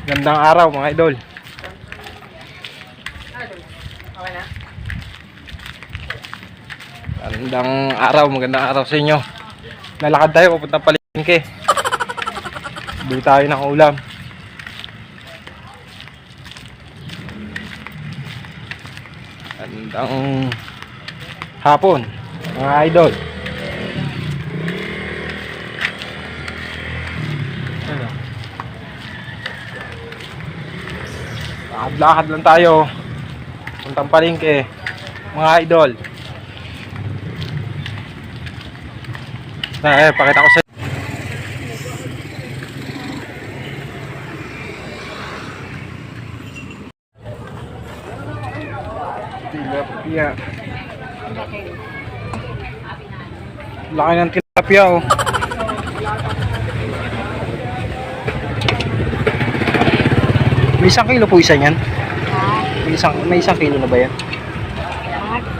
Gandang araw mga idol. Magandang araw sa inyo. Nalakad tayo papuntang palengke. Bili tayo ng ulam. Gandang hapon mga idol. Lakad-lakad lang tayo puntang palengke mga idol. Pakita ko sa tilapia. Laki ng tilapia oh. May 1 kilo po isa niyan? May isang kilo na ba yan?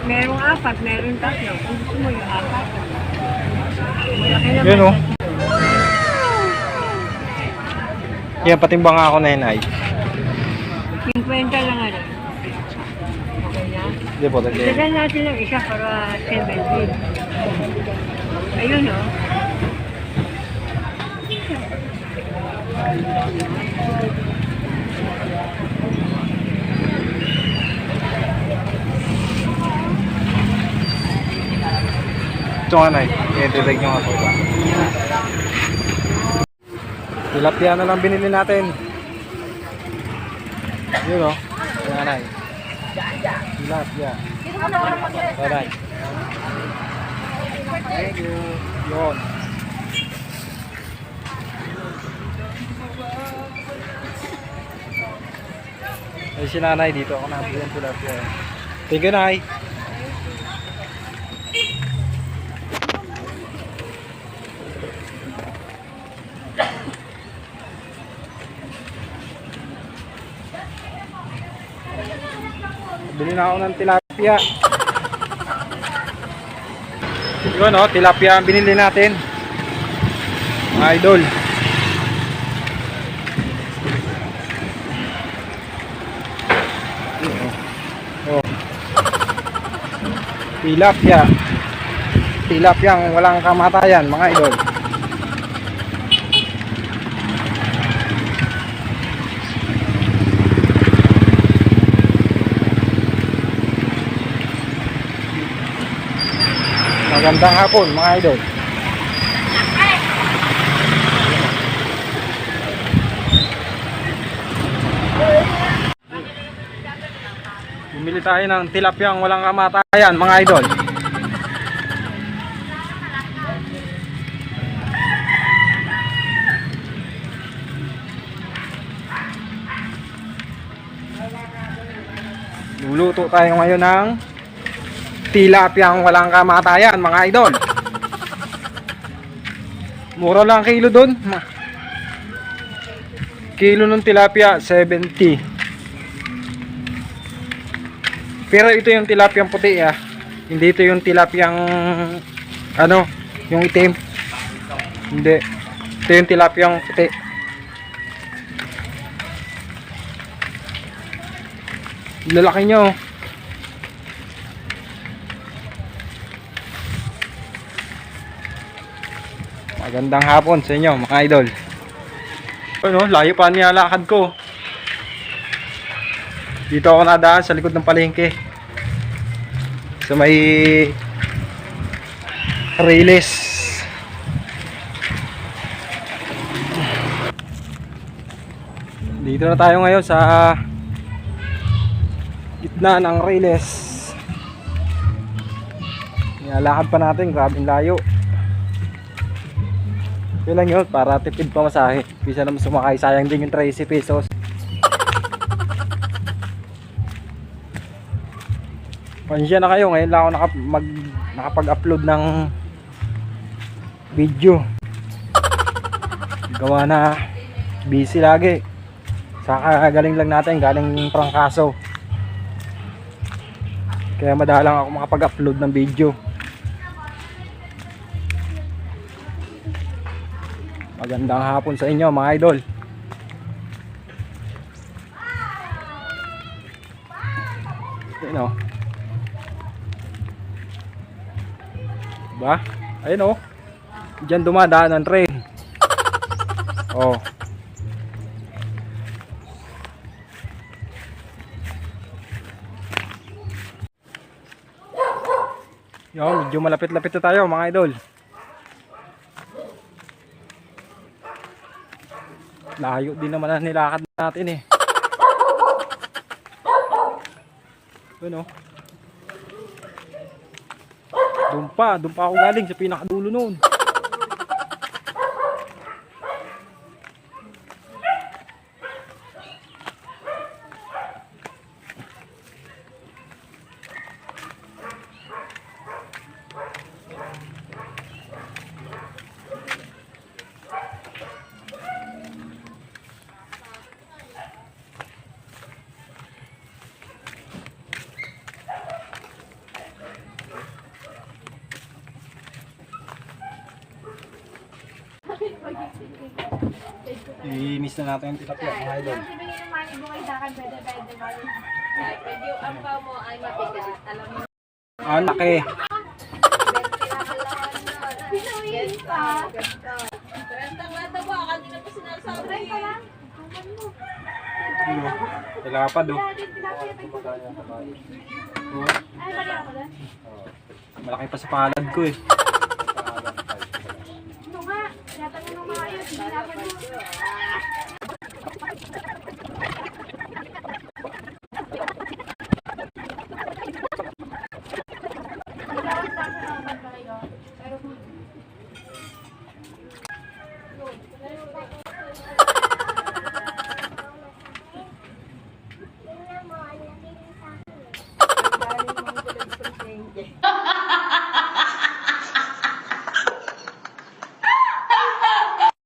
Merong 4, meron 3. Kung gusto mo yung 4. Malaki naman. Yun o. Yan, patimbang ako na yun ay. 50 lang ano. Okay na? Hindi po, tagli. Isagan natin lang isa para 70. Ayun o. Ito nga na eh. Titibig nyo nga po ba? Tilapia na lang binili natin. Yun o. Yan na eh. Tilapia. Bye-bye. Thank you. Yun. Ay si nanay dito. Ako nabili ang tilapia. Thank you, nay. Bili na ako ng tilapia. Yun o, tilapia ang binili natin mga idol. Oh. Tilapia. Tilapia ang walang kamatayan mga idol. Magandang hapon mga idol. Bumili tayo ng tilapiyang walang kamatayan mga idol. Luluto tayo ngayon ng tilapiyang walang kamatayan mga idol. Mura lang kilo doon. Kilo ng tilapia 70. Pero ito yung tilapiyang puti ah. Hindi ito yung tilapiyang ano, yung itim. Hindi. Ito yung tilapiyang puti. Lalaki nyo. Magandang hapon sa inyo mga idol. Ano, layo pa niya lakad ko. Dito ako nadaan sa likod ng palengke. Sa may Riles. Dito na tayo ngayon sa gitna ng Riles. Nilalakad pa natin, grabing layo. Yun lang yun, para tipid pa masahe. Bisa naman sumakay, sayang din yung 30 pesos. Pansya na kayo, ngayon lang ako nakapag-upload ng video. Gawa na busy lagi. Saka galing lang natin, galing prangkaso. Kaya madalang ako makapag-upload ng video. Magandang hapon sa inyo mga idol. Ayun o. Diba? Ayun o. Diyan dumadaan ang train. Oh. Yo, medyo malapit-lapit na tayo mga idol. Layo din naman ang nilakad natin eh. Ano? Doon pa ako galing sa pinakadulo noon. I-miss na natin yung tilapia mga idol. Pwede yung ampaw mo ay mabigat. Alam mo. Ah, laki. Yes pa. Rentang lata ba? Kanina pa sinasabi. Tilapad oh. Malaki pa sa palad ko eh.